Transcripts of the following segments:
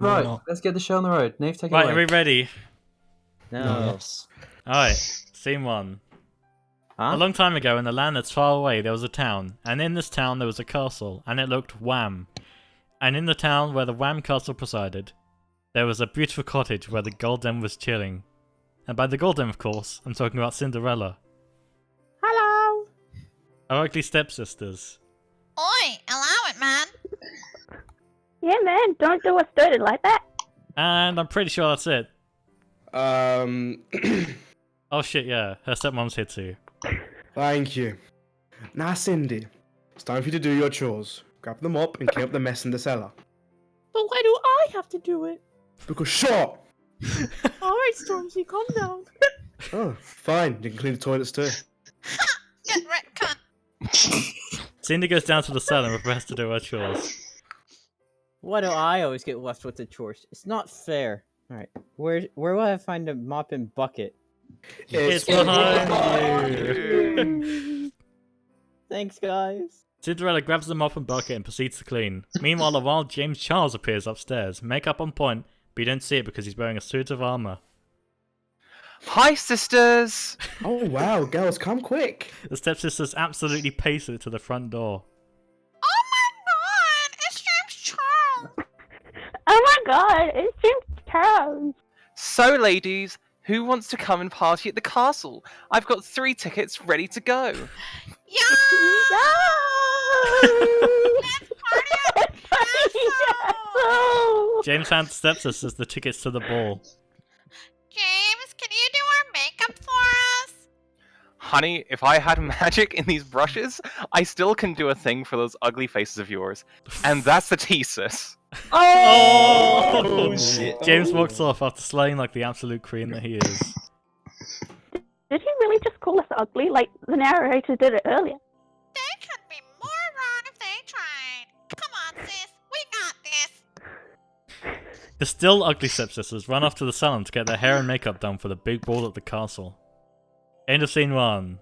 No, Right, no. let's get the show on the road. Nave, take it Right, away. are we ready? No. Yes. Alright, scene one. Huh? A long time ago, in a land that's far away, there was a town, and in this town there was a castle, and it looked wham. And in the town where the wham castle presided, there was a beautiful cottage where the golden was chilling. And by the golden, of course, I'm talking about Cinderella. Hello. Our ugly stepsisters. Oi, allow it, man. Yeah, man, don't do us dirty like that. And I'm pretty sure that's it. Um, Oh shit, yeah, her stepmom's here too. Thank you. Now, Cindy, it's time for you to do your chores. Grab them up and clean up the mess in the cellar. But why do I have to do it? Because shut! Alright, Stormzy, calm down. Oh, fine. You can clean the toilets too. Get right, cunt. Cindy goes down to the cellar and prepares to do her chores. Why do I always get left with the chores? It's not fair. Alright, where will I find a mop and bucket? It's behind you! Thanks, guys. Cinderella grabs the mop and bucket and proceeds to clean. Meanwhile, a wild James Charles appears upstairs, makeup on point, but you don't see it because he's wearing a suit of armor. Hi, sisters! Oh, wow, girls, come quick. The stepsisters absolutely pace it to the front door. Oh my god, it's James Charles. Oh my god, it's James Charles. So, ladies, who wants to come and party at the castle? I've got 3 tickets ready to go. Yeah! No! Let's party at the castle! James hands stepsisters the tickets to the ball. James, can you do our makeup for us? Honey, if I had magic in these brushes, I still can do a thing for those ugly faces of yours. And that's the thesis. Oh! shit. James walks off after slaying like the absolute queen that he is. Did he really just call us ugly like the narrator did it earlier? They could be more wrong if they tried. Come on, sis, we got this. The still ugly stepsisters run off to the salon to get their hair and makeup done for the big ball at the castle. End of scene 1.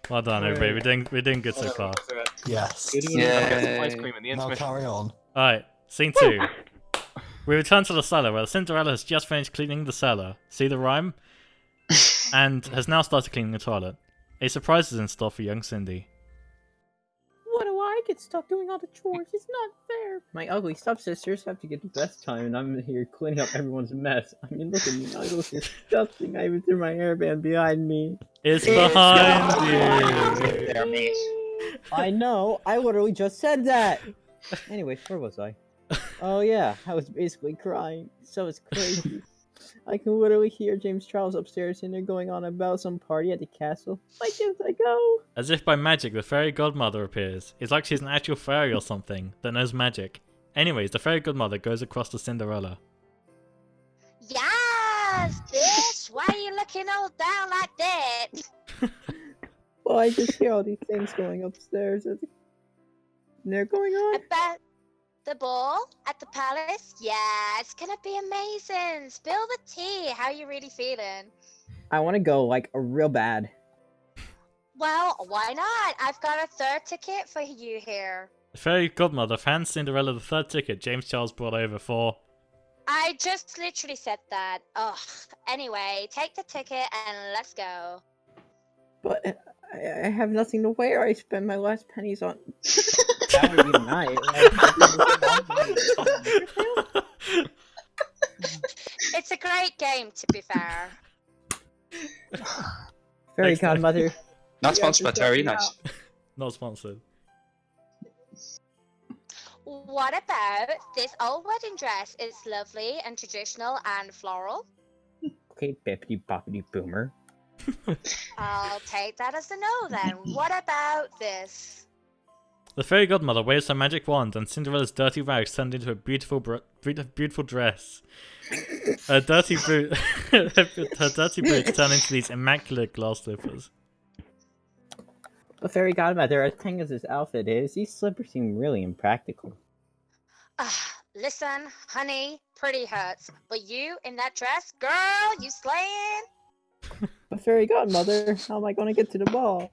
Well done, everybody. We're doing good so far. Yes. I'll get some ice cream in the Now intermission. carry on. Alright, scene 2. We return to the cellar where Cinderella has just finished cleaning the cellar. See the rhyme? And has now started cleaning the toilet. A surprise is in store for young Cindy. Why do I get stuck doing all the chores? It's not fair. My ugly stepsisters have to get the best time, and I'm here cleaning up everyone's mess. I mean, look at me. I look disgusting. I even threw my hairband behind me. It's behind you! There, mate. I know. I literally just said that. Anyway, where was I? Oh yeah, I was basically crying. So it's crazy. I can literally hear James Charles upstairs and they're going on about some party at the castle. Why can't I go? As if by magic, the fairy godmother appears. It's like she's an actual fairy or something that knows magic. Anyways, the fairy godmother goes across to Cinderella. Yes, bitch! Why are you looking all down like that? Well, I just hear all these things going upstairs. And they're going on. About the ball at the palace? Yeah, it's gonna be amazing. Spill the tea. How you really feeling? I want to go like real bad. Well, why not? I've got a 3rd ticket for you here. The fairy godmother hands Cinderella the 3rd ticket James Charles brought over for... I just literally said that. Ugh. Anyway, take the ticket and let's go. But I have nothing to wear. I spent my last pennies on. That would be nice. It's a great game, to be fair. Fairy Thanks, godmother. Not sponsored by Terry, nice. Not sponsored. What about this old wedding dress? It's lovely and traditional and floral. Okay, bippity boppity boomer. I'll take that as a no then. What about this? The fairy godmother waves her magic wand and Cinderella's dirty rags turned into a beautiful beautiful dress. Her dirty boot her dirty boots turn into these immaculate glass slippers. The fairy godmother, as pink as this outfit is, these slippers seem really impractical. Listen, honey, pretty hurts. But you in that dress, girl, you slaying? But fairy godmother, how am I going to get to the ball?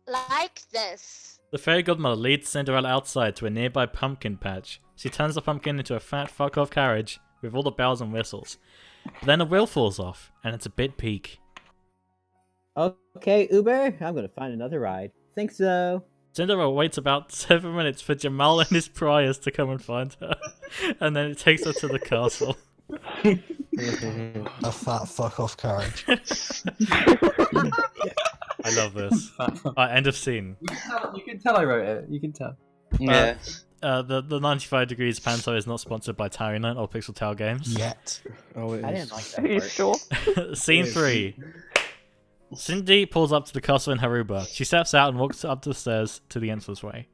Like this. The fairy godmother leads Cinderella outside to a nearby pumpkin patch. She turns the pumpkin into a fat fuck-off carriage with all the bells and whistles. But then the wheel falls off, and it's a bit peak. Okay, Uber, I'm gonna find another ride. Think so. Cinderella waits about 7 minutes for Jamal and his priors to come and find her, and then it takes her to the castle. A fat fuck off carriage. I love this. End of scene. You can tell I wrote it. You can tell. Yeah. The 95 Degrees Panto is not sponsored by Tower Unite or Pixel Tower Games. Yet. Oh, it I is. didn't like Are you that part. sure? Scene 3. Cindy pulls up to the castle in her Uber. She steps out and walks up the stairs to the entranceway.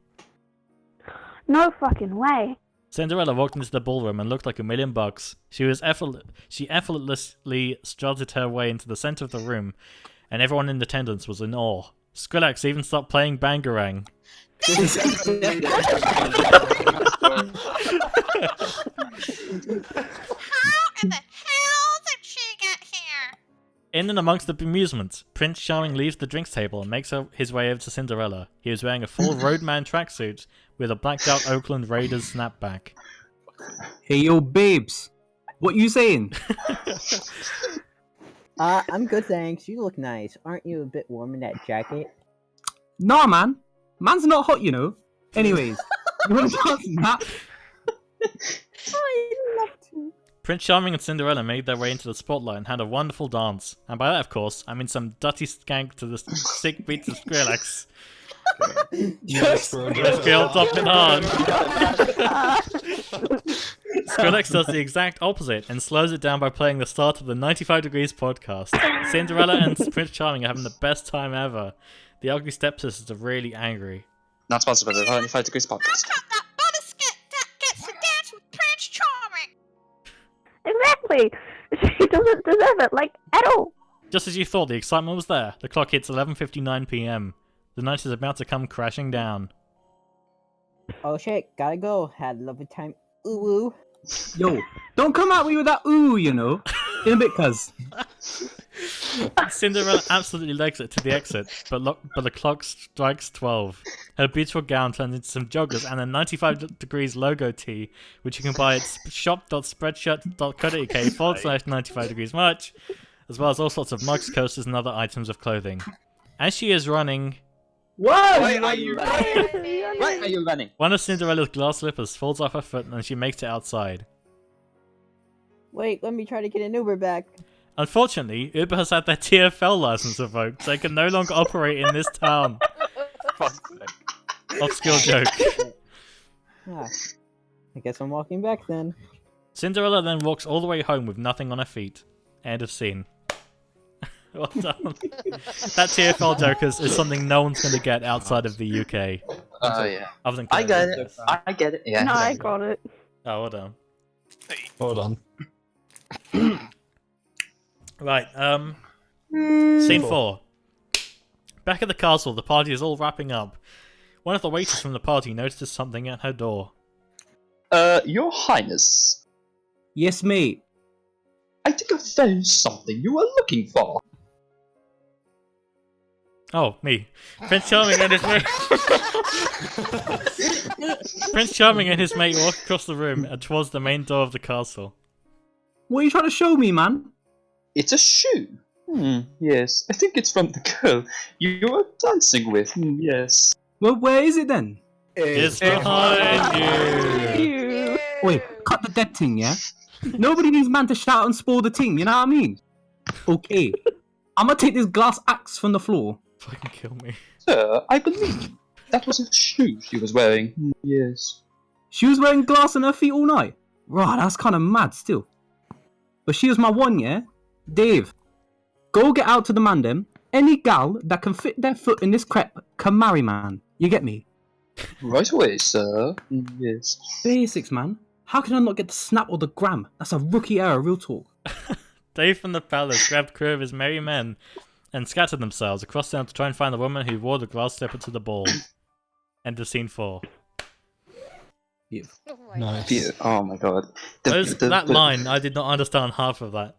No fucking way. Cinderella walked into the ballroom and looked like $1,000,000. She effortlessly strutted her way into the center of the room, and everyone in attendance was in awe. Skrillex even stopped playing Bangarang. How in the hell did she get here? In and amongst the amusements, Prince Charming leaves the drinks table and makes his way over to Cinderella. He was wearing a full Roadman tracksuit with a blacked out Oakland Raiders snapback. Hey, yo, babes. What you saying? I'm good, thanks. You look nice. Aren't you a bit warm in that jacket? Nah, man. Man's not hot, you know. Anyways, you want to dance that? I'd love to. Prince Charming and Cinderella made their way into the spotlight and had a wonderful dance. And by that, of course, I mean some dirty skank to the sick beats of Skrillex. Yes. Let's get on top and on. Skrillex does the exact opposite and slows it down by playing the start of the 95 Degrees podcast. Cinderella and Prince Charming are having the best time ever. The ugly stepsisters are really angry. Not sponsored by the 95 Degrees How podcast. come that butterscotch that gets to dance with Prince Charming? Exactly. She doesn't deserve it, like, at all. Just as you thought, the excitement was there. The clock hits 11:59 p.m. The night is about to come crashing down. Oh shit, gotta go. Had a lovely time. Ooh woo. Yo, don't come at me with that ooh, you know. In a bit, cuz. Cinderella absolutely legs it to the exit, but the clock strikes 12. Her beautiful gown turns into some joggers and a 95 Degrees logo tee, which you can buy at shop.spreadshirt.co.uk/95 Degrees merch, as well as all sorts of mugs, coasters, and other items of clothing. As she is running, Why are you running? Why are you running? one of Cinderella's glass slippers falls off her foot and she makes it outside. Wait, let me try to get an Uber back. Unfortunately, Uber has had their TFL license revoked, so they can no longer operate in this town. Obscure joke. Ah, I guess I'm walking back then. Cinderella then walks all the way home with nothing on her feet. End of scene. Well done. That TFL joke is something no one's going to get outside of the UK. Yeah. Other than I get Canada. it. I get it. Yeah. No, I got it. Oh, well done. Hold on. Right, scene 4. Back at the castle, the party is all wrapping up. One of the waiters from the party notices something at her door. Your Highness, Yes, mate. I think I found something you were looking for. Oh, me. Prince Charming and his mate. Prince Charming and his mate walk across the room and towards the main door of the castle. What are you trying to show me, man? It's a shoe. Yes. I think it's from the girl you were dancing with. Yes. Well, where is it then? It's behind you. You. Wait, cut the dead thing, yeah? Nobody needs man to shout and spoil the thing, you know what I mean? Okay. I'm gonna take this glass axe from the floor. Fucking kill me. Sir, I believe that was a shoe she was wearing. Yes. She was wearing glass on her feet all night. Right, that's kind of mad still. But she was my one, yeah? Dave, go get out to the man them. Any gal that can fit their foot in this crepe can marry, man. You get me? Right away, sir. Yes. Basics, man. How can I not get the snap or the gram? That's a rookie error, real talk. Dave from the palace grabbed a crew of his merry men and scattered themselves across town to try and find the woman who wore the glass slipper to the ball. End of scene 4. Oh my Nice. Oh my god. That line, I did not understand half of that.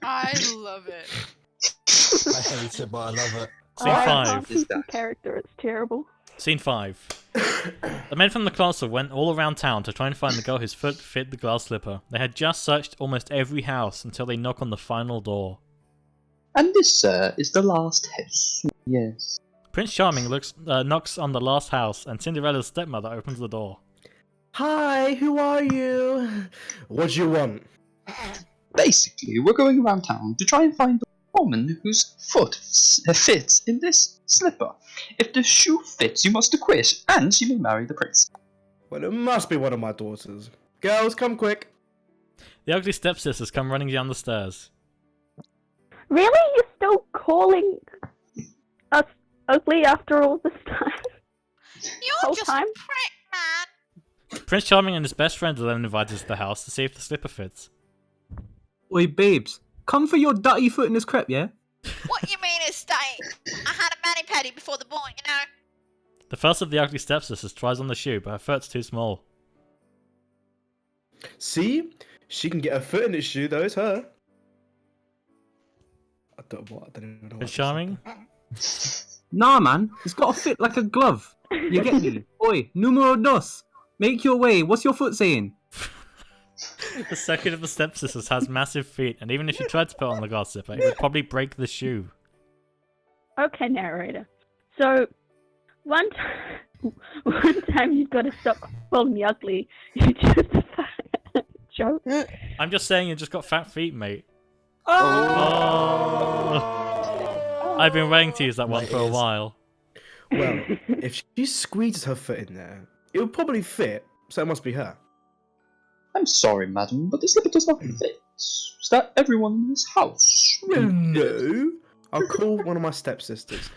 I love it. I hate it, but I love it. Scene I 5. can't keep in character. It's terrible. Scene 5. The men from the castle went all around town to try and find the girl whose foot fit the glass slipper. They had just searched almost every house until they knock on the final door. And this, sir, is the last house. Yes. Prince Charming knocks on the last house, and Cinderella's stepmother opens the door. Hi, who are you? What do you want? Basically, we're going around town to try and find the woman whose foot fits in this slipper. If the shoe fits, you must acquit, and she may marry the prince. Well, it must be one of my daughters. Girls, come quick. The ugly stepsisters come running down the stairs. Really? You're still calling us ugly after all this time? You're Whole just time? a prick, man. Prince Charming and his best friend are then invited to the house to see if the slipper fits. Oi, babes, come for your dirty foot in this crepe, yeah? What you mean is staying? I had a mani-pedi before the ball, you know? The first of the ugly stepsisters tries on the shoe, but her foot's too small. See? She can get her foot in this shoe, though, it's her. I don't even know what Prince to say. Charming? Nah, man, it's gotta fit like a glove. You get me? Oi, numero dos. Make your way. What's your foot saying? The second of the stepsisters has massive feet, and even if she tried to put on the glass slipper, it would probably break the shoe. Okay, narrator. So, one time you've got to stop calling me ugly. You just joke. I'm just saying you just got fat feet, mate. Oh! I've been waiting to use that one for a while. Well, if she squeezes her foot in there, it would probably fit, so it must be her. I'm sorry, madam, but the slipper does not fit. Is that everyone in this house? No. I'll call one of my stepsisters.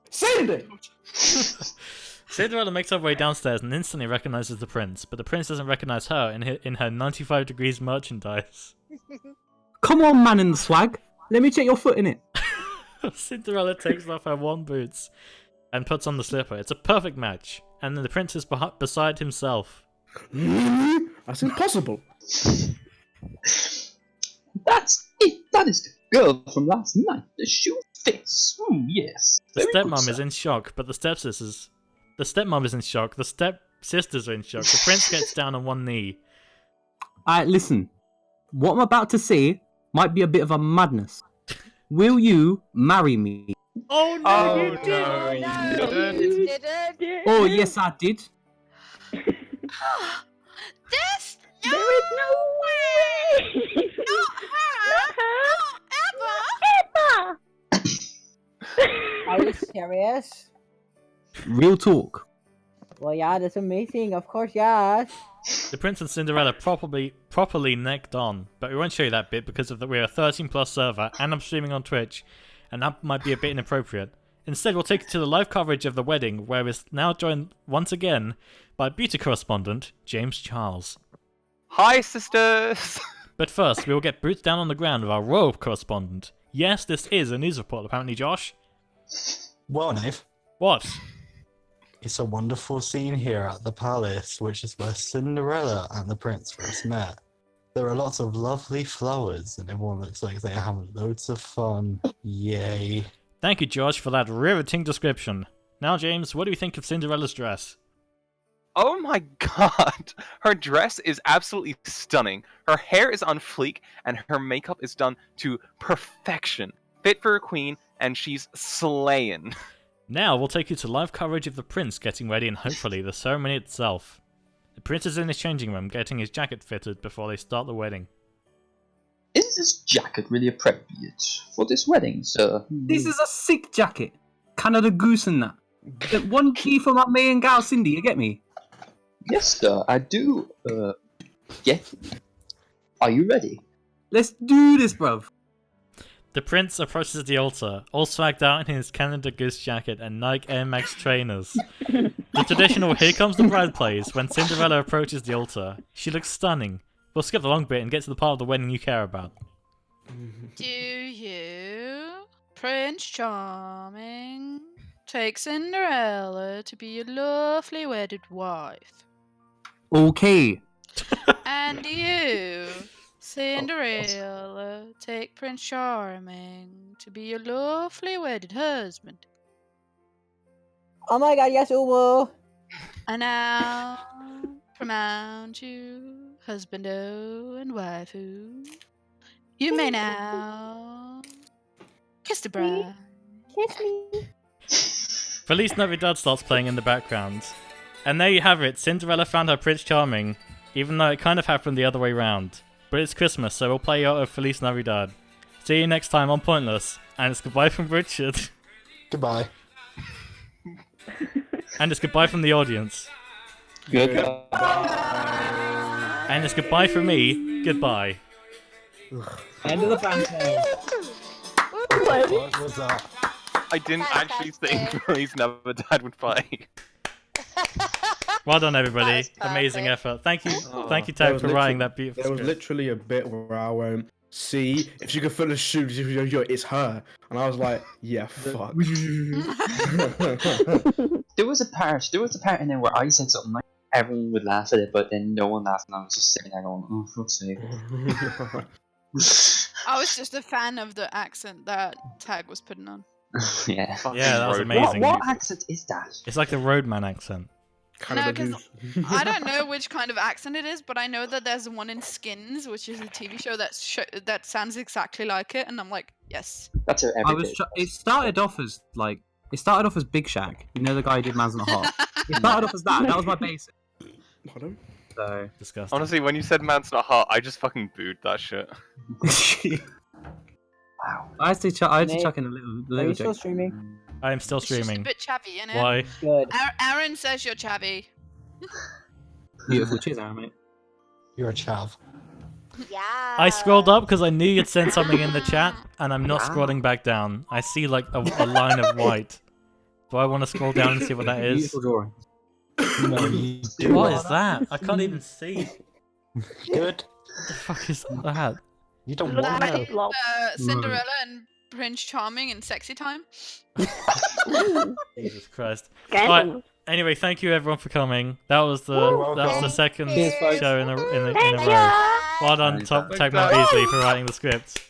Cindy! Cinderella makes her way downstairs and instantly recognizes the prince, but the prince doesn't recognize her in her 95 degrees merchandise. Come on, man in the swag. Let me check your foot in it. Cinderella takes off her one boots and puts on the slipper. It's a perfect match, and then the prince is beside himself. That's impossible. That's it. That is the girl from last night. The shoe fits. Yes. The Very good, stepmom is sir. in shock, but the stepsisters... The stepmom is in shock, the stepsisters are in shock. The prince gets down on one knee. Alright, listen. What I'm about to say might be a bit of a madness. Will you marry me? Oh no, Oh, you no, didn't! you Didn't. Oh, yes, I did. This? No! There is no way! Not her! Not her! Not ever! Ever! Are you serious? Real talk. Well, yeah, that's amazing. Of course, yeah. The prince and Cinderella properly necked on, but we won't show you that bit because we're a 13+ server and I'm streaming on Twitch, and that might be a bit inappropriate. Instead, we'll take you to the live coverage of the wedding, where we're now joined once again by beauty correspondent James Charles. Hi, sisters! But first, we will get boots down on the ground with our royal correspondent. Yes, this is a news report, apparently, Josh. Well, Nave, What? it's a wonderful scene here at the palace, which is where Cinderella and the prince first met. There are lots of lovely flowers, and everyone looks like they're having loads of fun. Yay. Thank you, Josh, for that riveting description. Now, James, what do you think of Cinderella's dress? Oh my god! Her dress is absolutely stunning. Her hair is on fleek, and her makeup is done to perfection. Fit for a queen, and she's slaying. Now, we'll take you to live coverage of the prince getting ready and hopefully the ceremony itself. The prince is in his changing room getting his jacket fitted before they start the wedding. Is this jacket really appropriate for this wedding, sir? This is a sick jacket. Canada Goose and that. One key for my main gal, Cindy, you get me? Yes, sir, I do, get you. Are you ready? Let's do this, bruv. The prince approaches the altar, all swagged out in his Canada Goose jacket and Nike Air Max trainers. The traditional "Here Comes the Bride" plays when Cinderella approaches the altar. She looks stunning. We'll skip the long bit and get to the part of the wedding you care about. Do you, Prince Charming, take Cinderella to be your lovely wedded wife? Okay. And you, Cinderella, take Prince Charming to be your lovely wedded husband? Oh my god, yes, Uwu. And now, pronounce you, husbando and waifu. You may now kiss the bride. Kiss me. Feliz Navidad starts playing in the background. And there you have it, Cinderella found her Prince Charming, even though it kind of happened the other way round. But it's Christmas, so we'll play out of Feliz Navidad. See you next time on Pointless, and it's goodbye from Richard. Goodbye. And it's goodbye from the audience. Goodbye. And it's goodbye from me, goodbye. End of the Panto. What was that? I didn't actually think Feliz Navidad would play. Well done, everybody. That was Amazing perfect. effort. Thank you, There Tag, was for writing that beautiful There was script. literally a bit where I went, see, if she could fill the shoes, it's her. And I was like, yeah, fuck. There was a part in there where I said something like everyone would laugh at it, but then no one laughed, and I was just sitting there going, "Oh, fuck's sake." I was just a fan of the accent that Tag was putting on. Yeah. Yeah, that was Road amazing. What accent is that? It's like the Roadman accent. Kind No, of a 'cause I don't know which kind of accent it is, but I know that there's one in Skins, which is a TV show that sounds exactly like it, and I'm like, yes. That's her I every was. day. It started off as like. It started off as Big Shaq. You know the guy who did Man's Not Hot. It started off as that. That was my basic. Pardon? So. Disgusting. Honestly, when you said man's not hot, I just fucking booed that shit. Wow. I had to Nate, chuck in a Are little you still joke. streaming? I am still It's just a streaming. bit chavvy, innit? Why? Good. Aaron says you're chavvy. Beautiful. Cheers, Aaron, mate. You're a chav. Yeah. I scrolled up because I knew you'd sent something in the chat, and I'm not scrolling back down. I see like a line of white. Do I want to scroll down and see what that is? Beautiful drawing. No, you do. What is that? I can't even see. Good. What the fuck is that? You don't Look want to like know. a blob. Cinderella and Prince Charming in Sexy Time. Jesus Christ. Scandalous. Anyway, thank you everyone for coming. That was the welcome. second Cheers, folks. show in a Thank row. you. Well done, Tag Matt Beasley, for writing the script.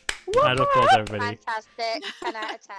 And of course, everybody. Fantastic. 10 out of 10.